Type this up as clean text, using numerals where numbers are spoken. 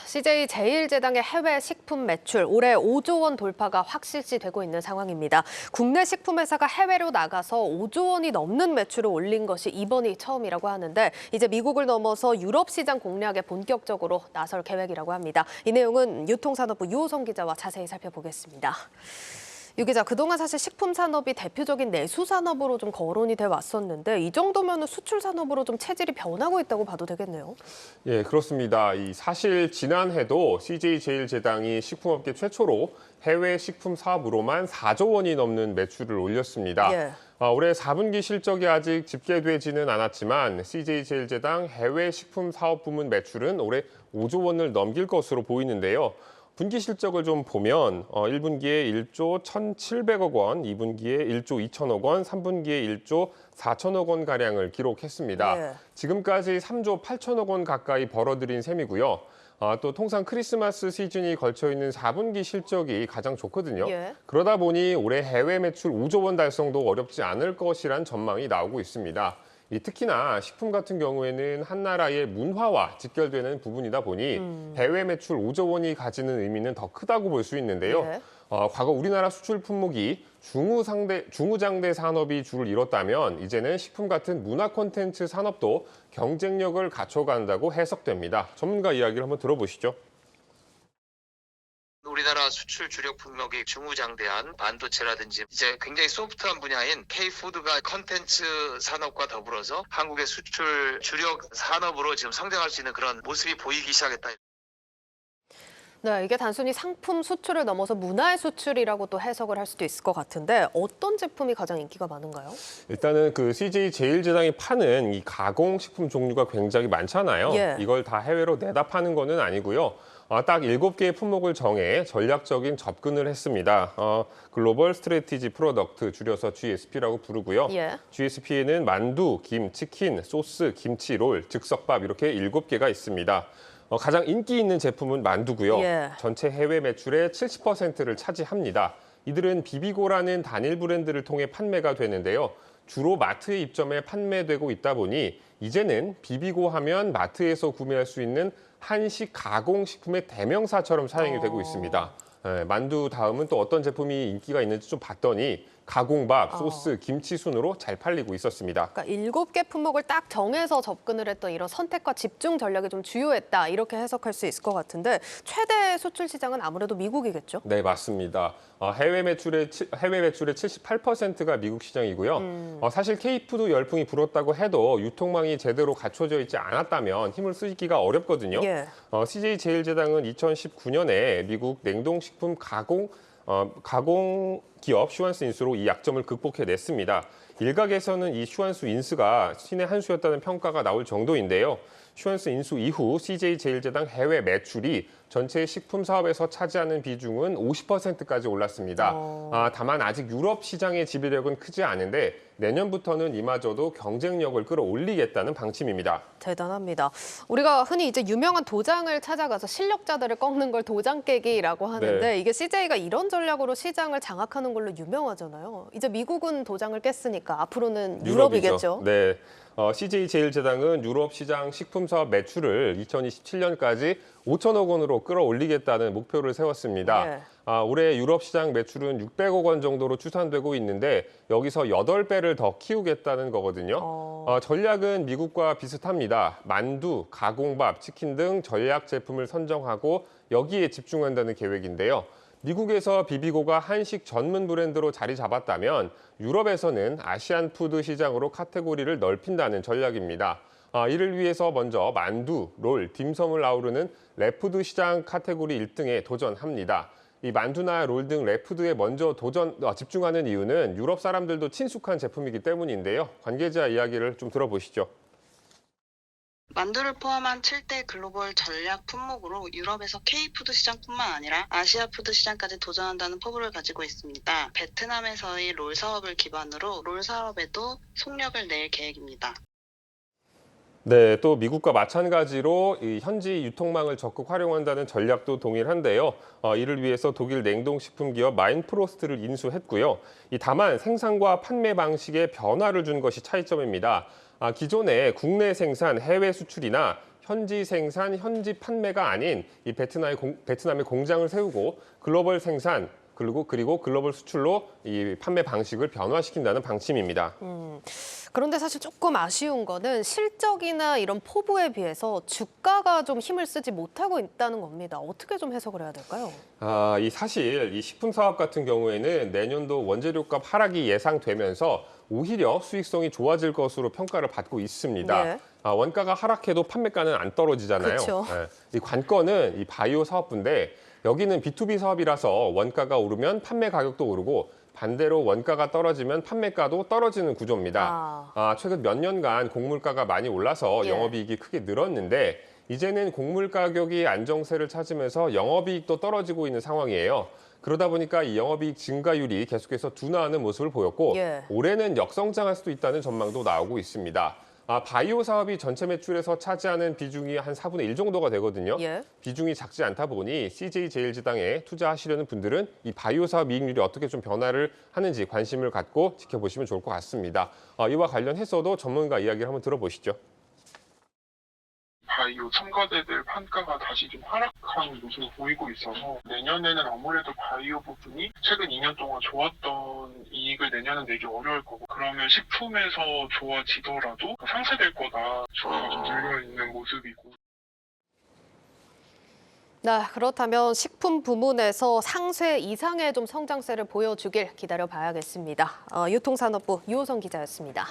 CJ 제일제당의 해외 식품 매출 올해 5조 원 돌파가 확실시되고 있는 상황입니다. 국내 식품회사가 해외로 나가서 5조 원이 넘는 매출을 올린 것이 이번이 처음이라고 하는데 이제 미국을 넘어서 유럽 시장 공략에 본격적으로 나설 계획이라고 합니다. 이 내용은 유통산업부 유호성 기자와 자세히 살펴보겠습니다. 유 기자, 그동안 사실 식품 산업이 대표적인 내수 산업으로 좀 거론이 돼 왔었는데 이 정도면 수출 산업으로 좀 체질이 변하고 있다고 봐도 되겠네요. 예, 그렇습니다. 사실 지난해도 CJ제일제당이 식품업계 최초로 해외 식품 사업으로만 4조 원이 넘는 매출을 올렸습니다. 예. 올해 4분기 실적이 아직 집계되지는 않았지만 CJ제일제당 해외 식품 사업 부문 매출은 올해 5조 원을 넘길 것으로 보이는데요. 분기 실적을 좀 보면 1분기에 1조 1,700억 원, 2분기에 1조 2천억 원, 3분기에 1조 4천억 원 가량을 기록했습니다. 예. 지금까지 3조 8천억 원 가까이 벌어들인 셈이고요. 또 통상 크리스마스 시즌이 걸쳐 있는 4분기 실적이 가장 좋거든요. 예. 그러다 보니 올해 해외 매출 5조 원 달성도 어렵지 않을 것이란 전망이 나오고 있습니다. 특히나 식품 같은 경우에는 한 나라의 문화와 직결되는 부분이다 보니 해외 매출 5조 원이 가지는 의미는 더 크다고 볼 수 있는데요. 예. 과거 우리나라 수출 품목이 중후장대 산업이 줄을 이뤘다면 이제는 식품 같은 문화 콘텐츠 산업도 경쟁력을 갖춰간다고 해석됩니다. 전문가 이야기를 한번 들어보시죠. 우리나라 수출 주력 품목이 중후장대한 반도체라든지 이제 굉장히 소프트한 분야인 K푸드가 컨텐츠 산업과 더불어서 한국의 수출 주력 산업으로 지금 성장할 수 있는 그런 모습이 보이기 시작했다. 네, 이게 단순히 상품 수출을 넘어서 문화의 수출이라고 또 해석을 할 수도 있을 것 같은데 어떤 제품이 가장 인기가 많은가요? 일단은 CJ제일제당이 파는 이 가공식품 종류가 굉장히 많잖아요. 예. 이걸 다 해외로 내다 파는 거는 아니고요. 딱 7개의 품목을 정해 전략적인 접근을 했습니다. 글로벌 스트래티지 프로덕트, 줄여서 GSP라고 부르고요. 예. GSP에는 만두, 김, 치킨, 소스, 김치, 롤, 즉석밥 이렇게 7개가 있습니다. 가장 인기 있는 제품은 만두고요. 예. 전체 해외 매출의 70%를 차지합니다. 이들은 비비고라는 단일 브랜드를 통해 판매가 되는데요. 주로 마트에 입점해 판매되고 있다 보니 이제는 비비고 하면 마트에서 구매할 수 있는 한식 가공식품의 대명사처럼 사용이 되고 있습니다. 만두 다음은 또 어떤 제품이 인기가 있는지 좀 봤더니 가공밥, 소스, 김치 순으로 잘 팔리고 있었습니다. 그러니까 7개 품목을 딱 정해서 접근을 했던 이런 선택과 집중 전략이 좀 주요했다 이렇게 해석할 수 있을 것 같은데 최대 수출 시장은 아무래도 미국이겠죠? 네, 맞습니다. 해외 매출의 78%가 미국 시장이고요. 사실 K푸드 열풍이 불었다고 해도 유통망이 제대로 갖춰져 있지 않았다면 힘을 쓰기가 어렵거든요. 예. CJ제일제당은 2019년에 미국 냉동식품 가공 기업 슈완스 인수로 이 약점을 극복해냈습니다. 일각에서는 이 슈완스 인수가 신의 한 수였다는 평가가 나올 정도인데요. 슈완스 인수 이후 CJ제일제당 해외 매출이 전체 식품 사업에서 차지하는 비중은 50%까지 올랐습니다. 다만 아직 유럽 시장의 지배력은 크지 않은데 내년부터는 이마저도 경쟁력을 끌어올리겠다는 방침입니다. 대단합니다. 우리가 흔히 이제 유명한 도장을 찾아가서 실력자들을 꺾는 걸 도장 깨기라고 하는데 네. 이게 CJ가 이런 전략으로 시장을 장악하는 걸로 유명하잖아요. 이제 미국은 도장을 깼으니까 앞으로는 유럽이겠죠? 네. CJ제일제당은 유럽 시장 식품 사업 매출을 2027년까지 5천억 원으로 끌어올리겠다는 목표를 세웠습니다. 네. 올해 유럽 시장 매출은 600억 원 정도로 추산되고 있는데 여기서 8배를 더 키우겠다는 거거든요. 전략은 미국과 비슷합니다. 만두, 가공밥, 치킨 등 전략 제품을 선정하고 여기에 집중한다는 계획인데요. 미국에서 비비고가 한식 전문 브랜드로 자리 잡았다면 유럽에서는 아시안 푸드 시장으로 카테고리를 넓힌다는 전략입니다. 이를 위해서 먼저 만두, 롤, 딤섬을 아우르는 랩푸드 시장 카테고리 1등에 도전합니다. 이 만두나 롤 등 랩푸드에 먼저 집중하는 이유는 유럽 사람들도 친숙한 제품이기 때문인데요. 관계자 이야기를 좀 들어보시죠. 만두를 포함한 7대 글로벌 전략 품목으로 유럽에서 K푸드 시장뿐만 아니라 아시아 푸드 시장까지 도전한다는 포부를 가지고 있습니다. 베트남에서의 롤 사업을 기반으로 롤 사업에도 속력을 낼 계획입니다. 네, 또 미국과 마찬가지로 이 현지 유통망을 적극 활용한다는 전략도 동일한데요. 이를 위해서 독일 냉동식품 기업 마인프로스트를 인수했고요. 다만 생산과 판매 방식에 변화를 준 것이 차이점입니다. 기존에 국내 생산, 해외 수출이나 현지 생산, 현지 판매가 아닌 이 베트남의 공장을 세우고 글로벌 생산, 그리고 글로벌 수출로 이 판매 방식을 변화시킨다는 방침입니다. 그런데 사실 조금 아쉬운 거는 실적이나 이런 포부에 비해서 주가가 좀 힘을 쓰지 못하고 있다는 겁니다. 어떻게 좀 해석을 해야 될까요? 사실 이 식품 사업 같은 경우에는 내년도 원재료값 하락이 예상되면서 오히려 수익성이 좋아질 것으로 평가를 받고 있습니다. 네. 원가가 하락해도 판매가는 안 떨어지잖아요. 그쵸. 네. 이 관건은 이 바이오 사업부인데 여기는 B2B 사업이라서 원가가 오르면 판매 가격도 오르고 반대로 원가가 떨어지면 판매가도 떨어지는 구조입니다. 최근 몇 년간 곡물가가 많이 올라서 예. 영업이익이 크게 늘었는데 이제는 곡물 가격이 안정세를 찾으면서 영업이익도 떨어지고 있는 상황이에요. 그러다 보니까 이 영업이익 증가율이 계속해서 둔화하는 모습을 보였고 예. 올해는 역성장할 수도 있다는 전망도 나오고 있습니다. 바이오 사업이 전체 매출에서 차지하는 비중이 한 4분의 1 정도가 되거든요. 예. 비중이 작지 않다 보니 CJ제일제당에 투자하시려는 분들은 이 바이오 사업 이익률이 어떻게 좀 변화를 하는지 관심을 갖고 지켜보시면 좋을 것 같습니다. 이와 관련해서도 전문가 이야기를 한번 들어보시죠. 바이오 첨가제들 판가가 다시 좀 하락하는 모습을 보이고 있어서 내년에는 아무래도 바이오 부분이 최근 2년 동안 좋았던 이익을 내년은 내기 어려울 거고 그러면 식품에서 좋아지더라도 상쇄될 거다. 주가가 좀 눌려있는 모습이고. 네, 그렇다면 식품 부문에서 상쇄 이상의 좀 성장세를 보여주길 기다려 봐야겠습니다. 유통산업부 유호성 기자였습니다.